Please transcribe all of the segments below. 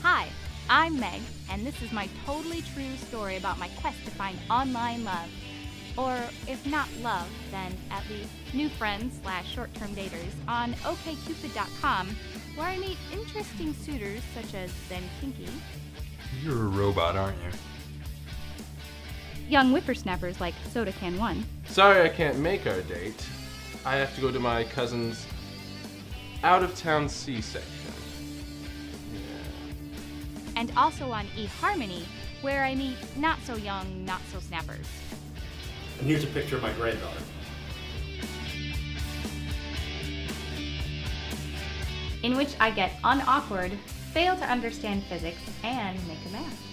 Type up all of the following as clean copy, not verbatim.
Hi, I'm Meg, and this is my totally true story about my quest to find online love. Or, if not love, then at least new friends / short-term daters on OkCupid.com, where I meet interesting suitors such as Ben Kinky. You're a robot, aren't you? Young whippersnappers like Soda Can 1. Sorry I can't make our date. I have to go to my cousin's out-of-town C-section. And also on eHarmony, where I meet not-so-young, not-so-snappers. And here's a picture of my granddaughter. In which I get unawkward, fail to understand physics, and make a math.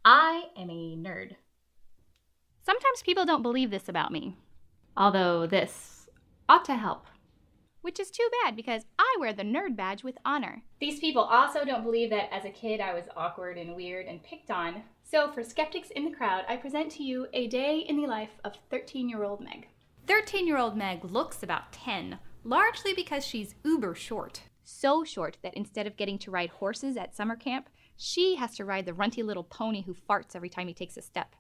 I am a nerd. Sometimes people don't believe this about me, although this ought to help. Which is too bad because I wear the nerd badge with honor. These people also don't believe that as a kid I was awkward and weird and picked on. So for skeptics in the crowd, I present to you a day in the life of 13-year-old Meg. 13-year-old Meg looks about 10, largely because she's uber short. So short that instead of getting to ride horses at summer camp, she has to ride the runty little pony who farts every time he takes a step.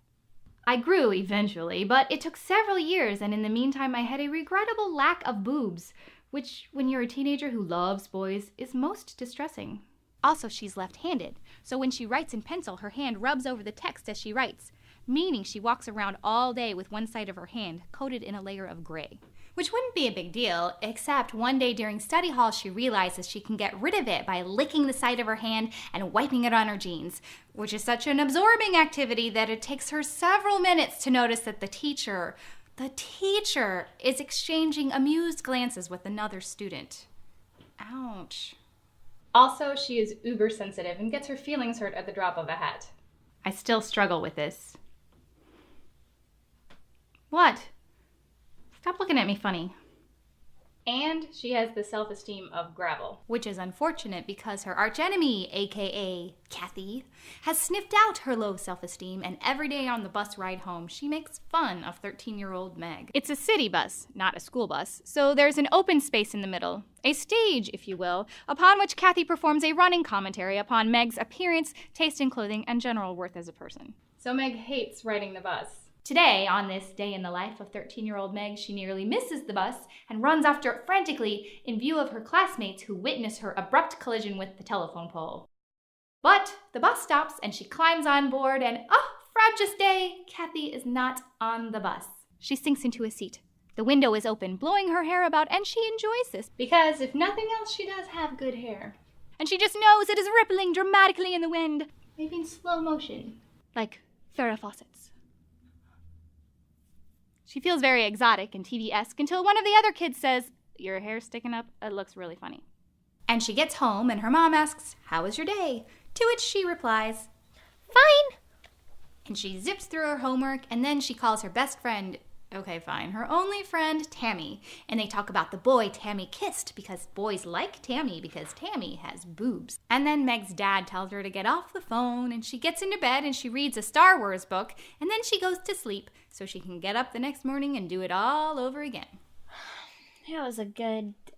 I grew eventually, but it took several years, and in the meantime I had a regrettable lack of boobs, which, when you're a teenager who loves boys, is most distressing. Also, she's left-handed, so when she writes in pencil, her hand rubs over the text as she writes, meaning she walks around all day with one side of her hand coated in a layer of gray. Which wouldn't be a big deal, except one day during study hall she realizes she can get rid of it by licking the side of her hand and wiping it on her jeans, which is such an absorbing activity that it takes her several minutes to notice that the teacher is exchanging amused glances with another student. Ouch. Also, she is uber sensitive and gets her feelings hurt at the drop of a hat. I still struggle with this. What? Stop looking at me funny. And she has the self-esteem of gravel, which is unfortunate because her archenemy, aka Kathy, has sniffed out her low self-esteem, and every day on the bus ride home, she makes fun of 13-year-old Meg. It's a city bus, not a school bus, so there's an open space in the middle, a stage, if you will, upon which Kathy performs a running commentary upon Meg's appearance, taste in clothing, and general worth as a person. So Meg hates riding the bus. Today, on this day in the life of 13-year-old Meg, she nearly misses the bus and runs after it frantically in view of her classmates who witness her abrupt collision with the telephone pole. But the bus stops and she climbs on board and, frabjous day, Kathy is not on the bus. She sinks into a seat. The window is open, blowing her hair about, and she enjoys this because, if nothing else, she does have good hair. And she just knows it is rippling dramatically in the wind, maybe in slow motion, like Farrah Fawcett's. She feels very exotic and TV-esque until one of the other kids says, "Your hair's sticking up, it looks really funny." And she gets home and her mom asks, "How was your day?" To which she replies, "Fine." And she zips through her homework and then she calls her best friend, okay fine, her only friend, Tammy. And they talk about the boy Tammy kissed because boys like Tammy because Tammy has boobs. And then Meg's dad tells her to get off the phone and she gets into bed and she reads a Star Wars book and then she goes to sleep so she can get up the next morning and do it all over again. It was a good day.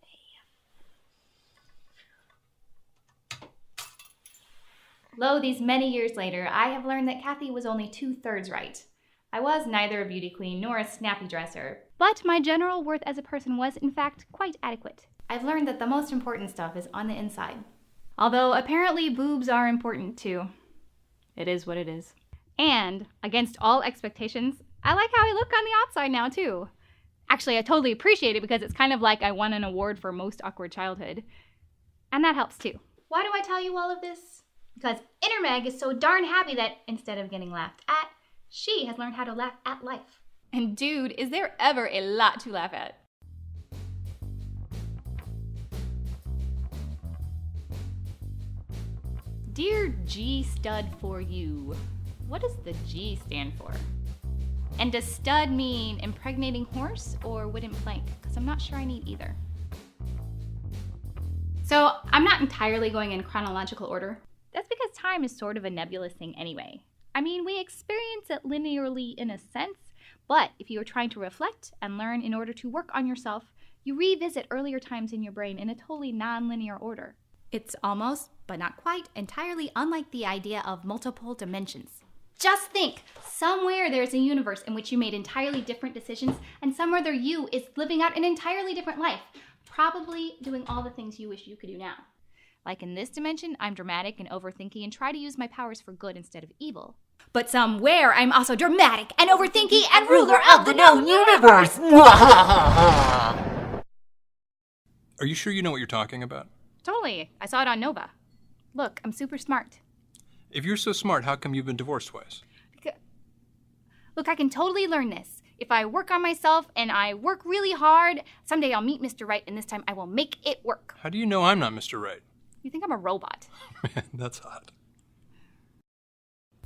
Lo, these many years later, I have learned that Kathy was only 2/3 right. I was neither a beauty queen nor a snappy dresser, but my general worth as a person was, in fact, quite adequate. I've learned that the most important stuff is on the inside. Although, apparently, boobs are important, too. It is what it is. And, against all expectations, I like how I look on the outside now, too. Actually, I totally appreciate it because it's kind of like I won an award for most awkward childhood. And that helps, too. Why do I tell you all of this? Because Inner Meg is so darn happy that, instead of getting laughed at, she has learned how to laugh at life. And dude, is there ever a lot to laugh at. Dear G Stud for you. What does the G stand for? And does stud mean impregnating horse or wooden plank? Because I'm not sure I need either. So I'm not entirely going in chronological order. That's because time is sort of a nebulous thing anyway. I mean, we experience it linearly in a sense, but if you are trying to reflect and learn in order to work on yourself, you revisit earlier times in your brain in a totally non-linear order. It's almost, but not quite, entirely unlike the idea of multiple dimensions. Just think, somewhere there's a universe in which you made entirely different decisions, and somewhere there you is living out an entirely different life, probably doing all the things you wish you could do now. Like in this dimension, I'm dramatic and overthinking and try to use my powers for good instead of evil. But somewhere I'm also dramatic and overthinking and ruler of the known universe! Are you sure you know what you're talking about? Totally. I saw it on Nova. Look, I'm super smart. If you're so smart, how come you've been divorced twice? Look, I can totally learn this. If I work on myself and I work really hard, someday I'll meet Mr. Right, and this time I will make it work. How do you know I'm not Mr. Right? You think I'm a robot? Man, that's hot.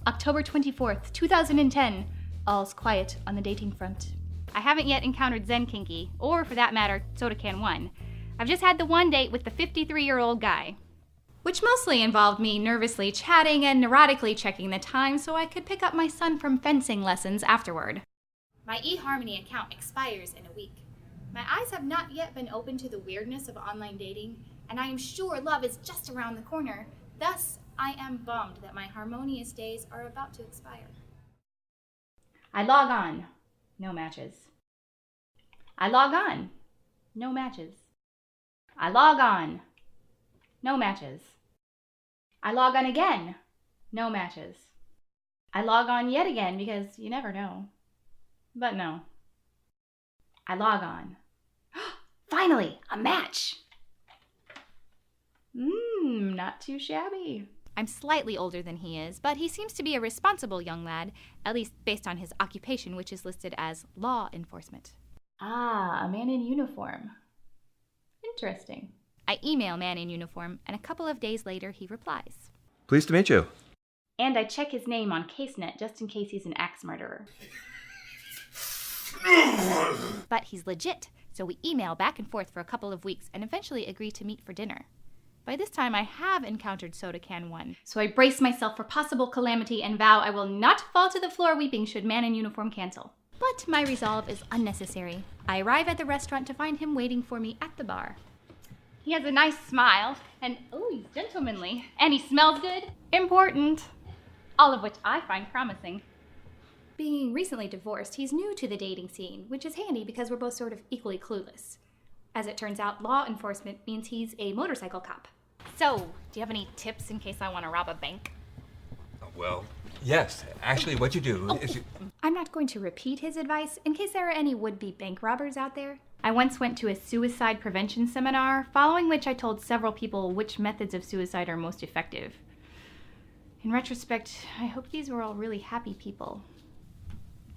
October 24th, 2010. All's quiet on the dating front. I haven't yet encountered Zen Kinky, or for that matter, Soda Can 1. I've just had the one date with the 53-year-old guy, which mostly involved me nervously chatting and neurotically checking the time so I could pick up my son from fencing lessons afterward. My eHarmony account expires in a week. My eyes have not yet been open to the weirdness of online dating, and I am sure love is just around the corner. Thus, I am bummed that my harmonious days are about to expire. I log on. No matches. I log on. No matches. I log on. No matches. I log on again. No matches. I log on yet again because you never know. But no. I log on. Finally, a match! Not too shabby. I'm slightly older than he is, but he seems to be a responsible young lad, at least based on his occupation, which is listed as law enforcement. Ah, a man in uniform. Interesting. I email man in uniform, and a couple of days later he replies. Pleased to meet you. And I check his name on CaseNet just in case he's an axe murderer. But he's legit, so we email back and forth for a couple of weeks and eventually agree to meet for dinner. By this time, I have encountered Soda Can 1, so I brace myself for possible calamity and vow I will not fall to the floor weeping should man in uniform cancel. But my resolve is unnecessary. I arrive at the restaurant to find him waiting for me at the bar. He has a nice smile, and he's gentlemanly, and he smells good. Important. All of which I find promising. Being recently divorced, he's new to the dating scene, which is handy because we're both sort of equally clueless. As it turns out, law enforcement means he's a motorcycle cop. So, do you have any tips in case I want to rob a bank? Well, yes. Actually, what you do is you... I'm not going to repeat his advice in case there are any would-be bank robbers out there. I once went to a suicide prevention seminar, following which I told several people which methods of suicide are most effective. In retrospect, I hope these were all really happy people.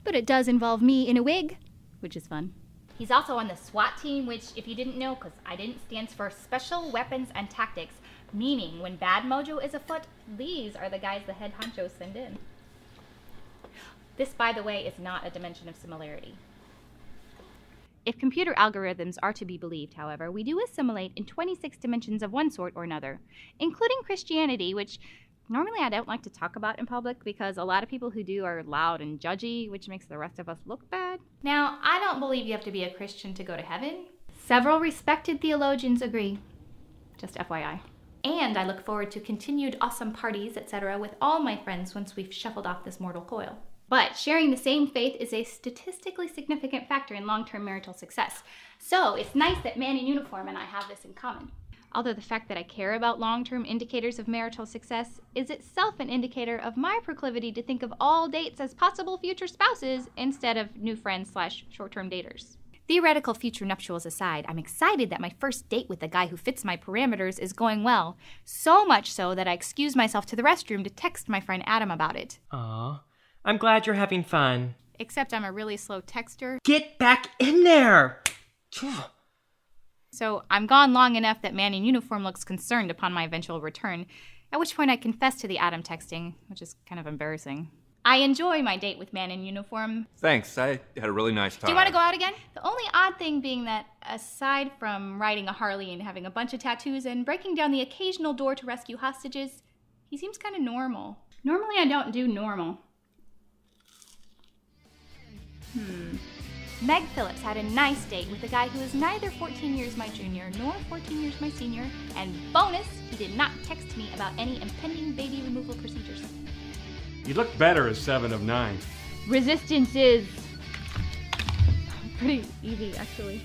But it does involve me in a wig, which is fun. He's also on the SWAT team, which, if you didn't know, because I didn't, stands for Special Weapons and Tactics, meaning when bad mojo is afoot, these are the guys the head honchos send in. This, by the way, is not a dimension of similarity. If computer algorithms are to be believed, however, we do assimilate in 26 dimensions of one sort or another, including Christianity, which normally I don't like to talk about in public because a lot of people who do are loud and judgy, which makes the rest of us look bad. Now, I don't believe you have to be a Christian to go to heaven. Several respected theologians agree. Just FYI. And I look forward to continued awesome parties, etc. with all my friends once we've shuffled off this mortal coil. But sharing the same faith is a statistically significant factor in long-term marital success. So it's nice that man in uniform and I have this in common. Although the fact that I care about long-term indicators of marital success is itself an indicator of my proclivity to think of all dates as possible future spouses instead of new friends / short-term daters. Theoretical future nuptials aside, I'm excited that my first date with the guy who fits my parameters is going well, so much so that I excuse myself to the restroom to text my friend Adam about it. Aw, I'm glad you're having fun. Except I'm a really slow texter. Get back in there! So I'm gone long enough that man in uniform looks concerned upon my eventual return, at which point I confess to the Adam texting, which is kind of embarrassing. I enjoy my date with man in uniform. Thanks, I had a really nice time. Do you want to go out again? The only odd thing being that, aside from riding a Harley and having a bunch of tattoos and breaking down the occasional door to rescue hostages, he seems kind of normal. Normally I don't do normal. Meg Phillips had a nice date with a guy who is neither 14 years my junior nor 14 years my senior, and bonus, he did not text me about any impending baby removal procedures. You look better as 7 of 9. Resistance is pretty easy, actually.